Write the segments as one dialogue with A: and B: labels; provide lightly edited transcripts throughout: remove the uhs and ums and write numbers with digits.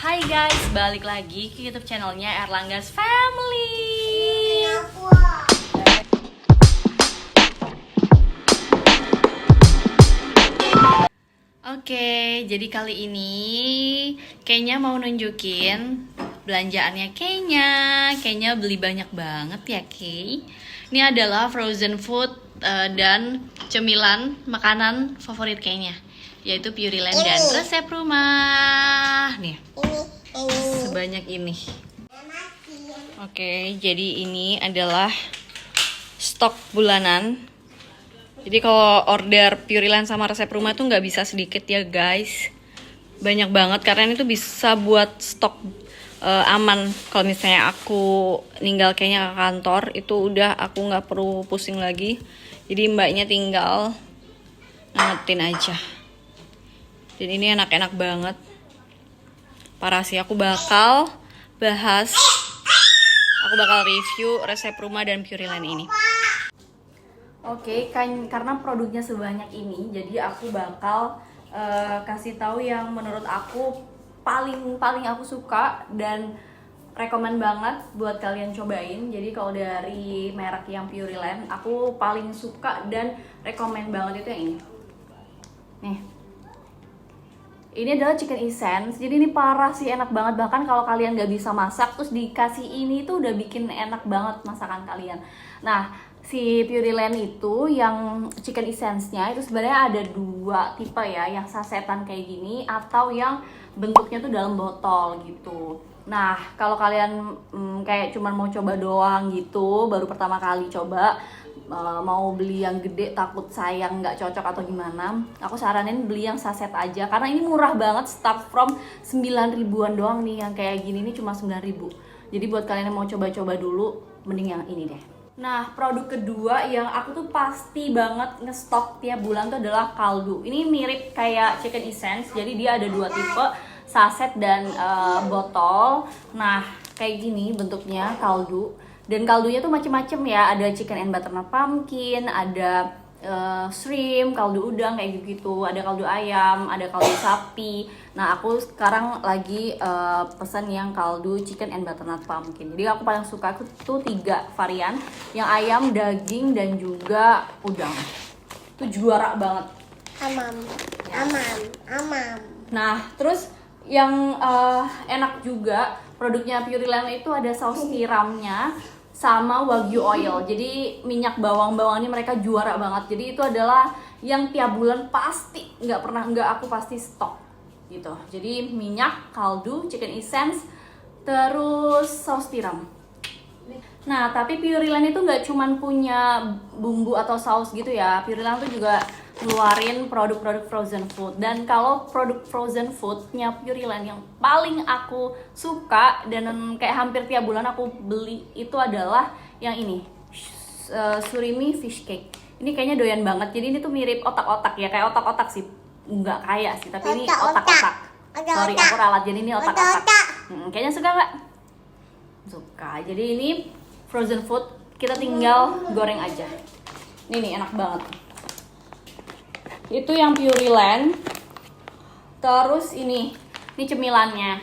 A: Hai guys, balik lagi ke YouTube channelnya Erlangga's Family. Oke, jadi kali ini kayaknya mau nunjukin belanjaannya kayaknya beli banyak banget ya Kay. Ini adalah frozen food dan cemilan makanan favorit kayaknya, yaitu Puriland dan resep rumah. Nih, sebanyak ini. Oke, jadi ini adalah stok bulanan. Jadi kalau order Puriland sama resep rumah tuh nggak bisa sedikit ya guys. Banyak banget karena ini tuh bisa buat stok aman. Kalau misalnya aku ninggal kayaknya ke kantor, itu udah aku nggak perlu pusing lagi. Jadi mbaknya tinggal ngangetin aja. Dan ini enak-enak banget. Parah sih, aku bakal review resep rumah dan Puriland ini. Oke, karena produknya sebanyak ini, jadi aku bakal kasih tahu yang menurut aku paling aku suka dan rekomen banget buat kalian cobain. Jadi kalau dari merek yang Puriland, aku paling suka dan rekomen banget itu yang ini. Nih. Ini adalah chicken essence, jadi ini parah sih enak banget. Bahkan kalau kalian gak bisa masak, terus dikasih ini tuh udah bikin enak banget masakan kalian. Nah, si Puriland itu yang chicken essence-nya itu sebenarnya ada dua tipe ya, yang sasetan kayak gini atau yang bentuknya tuh dalam botol gitu. Nah, kalau kalian kayak cuman mau coba doang gitu, baru pertama kali coba, mau beli yang gede takut sayang nggak cocok atau gimana, aku saranin beli yang saset aja karena ini murah banget, start from 9 ribuan doang nih. Yang kayak gini nih cuma 9 ribu. Jadi buat kalian yang mau coba-coba dulu, mending yang ini deh. Nah, produk kedua yang aku tuh pasti banget ngestok tiap bulan tuh adalah kaldu. Ini mirip kayak chicken essence, jadi dia ada dua tipe, saset dan botol. Nah, kayak gini bentuknya kaldu. Dan kaldunya tuh macem-macem ya, ada chicken and butternut pumpkin, ada shrimp, kaldu udang kayak gitu, ada kaldu ayam, ada kaldu sapi. Nah, aku sekarang lagi pesen yang kaldu chicken and butternut pumpkin. Jadi aku paling suka tuh 3 varian, yang ayam, daging, dan juga udang. Itu juara banget. Amam. Nah, terus yang enak juga produknya Puriland itu ada saus tiramnya sama wagyu oil. Jadi minyak bawang-bawang ini mereka juara banget. Jadi itu adalah yang tiap bulan pasti aku pasti stok gitu. Jadi minyak, kaldu, chicken essence, terus saus tiram. Nah, tapi Puriland itu nggak cuman punya bumbu atau saus gitu ya. Puriland tuh juga ngeluarin produk-produk frozen food. Dan kalau produk frozen foodnya Puriland yang paling aku suka dan kayak hampir tiap bulan aku beli itu adalah yang ini, surimi fish cake. Ini kayaknya doyan banget. Jadi ini tuh mirip otak-otak ya, kayak otak-otak sih. Enggak kayak sih, tapi ini otak-otak. Sorry, aku ralat, jadi ini otak-otak. Kayaknya suka nggak? Suka. Jadi ini frozen food, kita tinggal goreng aja. Ini nih enak banget. Itu yang Puriland. Terus ini cemilannya.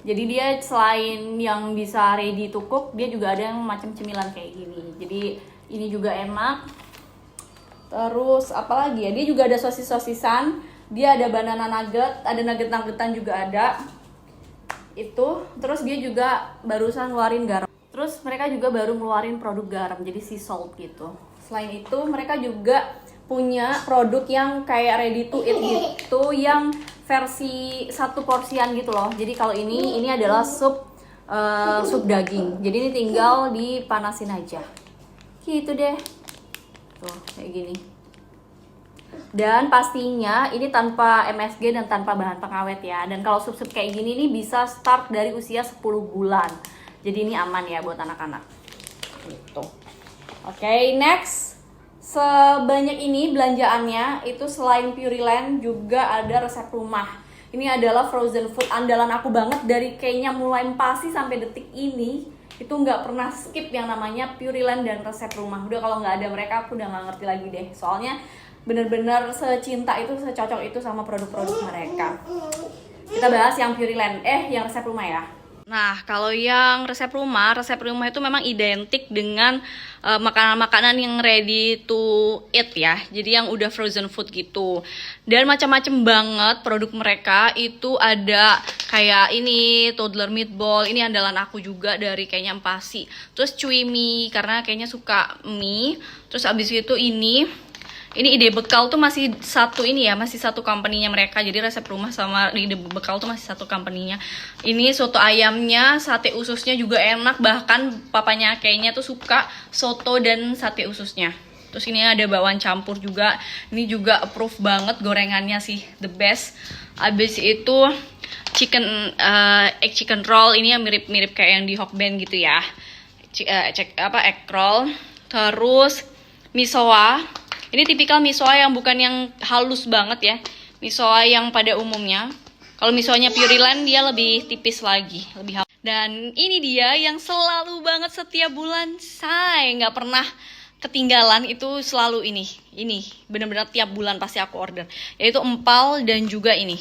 A: Jadi dia selain yang bisa ready to cook, dia juga ada yang macam cemilan kayak gini. Jadi ini juga enak. Terus apa lagi ya? Dia juga ada sosis-sosisan. Dia ada banana nugget, ada nugget-nuggetan juga ada. Itu. Terus dia juga barusan ngeluarin garam. Terus mereka juga baru ngeluarin produk garam, jadi sea salt gitu. Selain itu mereka juga punya produk yang kayak ready to eat gitu, yang versi satu porsian gitu loh. Jadi kalau ini adalah sup daging. Jadi ini tinggal dipanasin aja. Gitu deh. Tuh, kayak gini. Dan pastinya ini tanpa MSG dan tanpa bahan pengawet ya. Dan kalau sup-sup kayak gini nih bisa start dari usia 10 bulan. Jadi ini aman ya buat anak-anak. Gitu. Oke, next. Sebanyak ini belanjaannya, itu selain Puriland juga ada resep rumah. Ini adalah frozen food andalan aku banget dari kayaknya mulai pasti sampai detik ini. Itu nggak pernah skip yang namanya Puriland dan resep rumah. Udah kalau nggak ada mereka aku udah nggak ngerti lagi deh. Soalnya bener-bener secinta itu, secocok itu sama produk-produk mereka. Kita bahas yang Puriland, yang resep rumah ya. Nah, kalau yang resep rumah itu memang identik dengan makanan-makanan yang ready to eat ya. Jadi yang udah frozen food gitu. Dan macam-macam banget produk mereka itu ada kayak ini toddler meatball, ini andalan aku juga dari kayaknya Empasi. Terus chewy mie karena kayaknya suka mie. Terus abis itu ini ide bekal tuh masih satu company-nya mereka. Jadi resep rumah sama ide bekal tuh masih satu company-nya. Ini soto ayamnya, sate ususnya juga enak. Bahkan papanya kayaknya tuh suka soto dan sate ususnya. Terus ini ada bakwan campur juga. Ini juga approve banget, gorengannya sih the best. Abis itu egg chicken roll, ini yang mirip-mirip kayak yang di Hokben gitu ya. Egg roll. Terus misoa. Ini tipikal misoa yang bukan yang halus banget ya. Misoa yang pada umumnya. Kalau misoanya Puriland dia lebih tipis lagi, lebih halus. Dan ini dia yang selalu banget setiap bulan saya nggak pernah ketinggalan, itu selalu ini. Ini bener-bener tiap bulan pasti aku order. Yaitu empal dan juga ini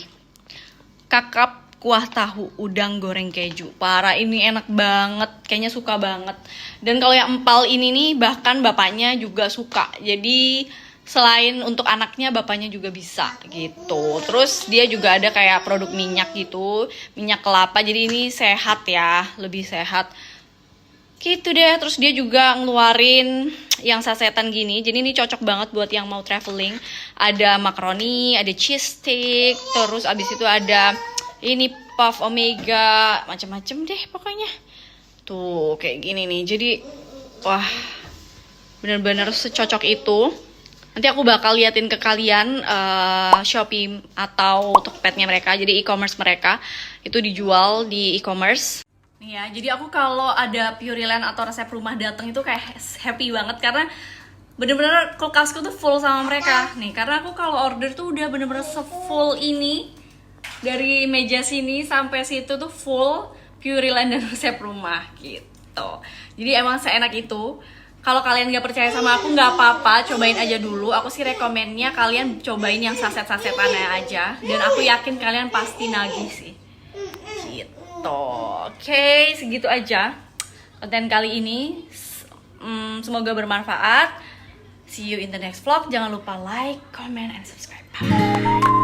A: kakap kuah tahu udang goreng keju. Parah, ini enak banget, kayaknya suka banget. Dan kalau yang empal ini nih bahkan bapaknya juga suka. Jadi selain untuk anaknya, bapaknya juga bisa gitu. Terus dia juga ada kayak produk minyak gitu, minyak kelapa. Jadi ini sehat ya, lebih sehat. Gitu deh. Terus dia juga ngeluarin yang sasetan gini. Jadi ini cocok banget buat yang mau traveling. Ada makaroni, ada cheese stick, terus abis itu ada ini puff omega, macam-macam deh pokoknya. Tuh kayak gini nih. Jadi wah, bener-bener secocok itu. Nanti aku bakal liatin ke kalian Shopee atau Tokped-nya mereka. Jadi e-commerce mereka itu dijual di e-commerce. Nih ya, jadi aku kalau ada Puriland atau resep rumah datang itu kayak happy banget karena bener-bener kulkasku tuh full sama mereka. Nih, karena aku kalau order tuh udah bener-bener se-full ini. Dari meja sini sampai situ tuh full Puriland dan resep rumah gitu. Jadi emang seenak itu. Kalau kalian gak percaya sama aku nggak apa-apa, cobain aja dulu. Aku sih rekomennya kalian cobain yang saset-sasetannya aja. Dan aku yakin kalian pasti nagih sih. Gitu. Oke, segitu aja konten kali ini. Semoga bermanfaat. See you in the next vlog. Jangan lupa like, comment, and subscribe. Bye.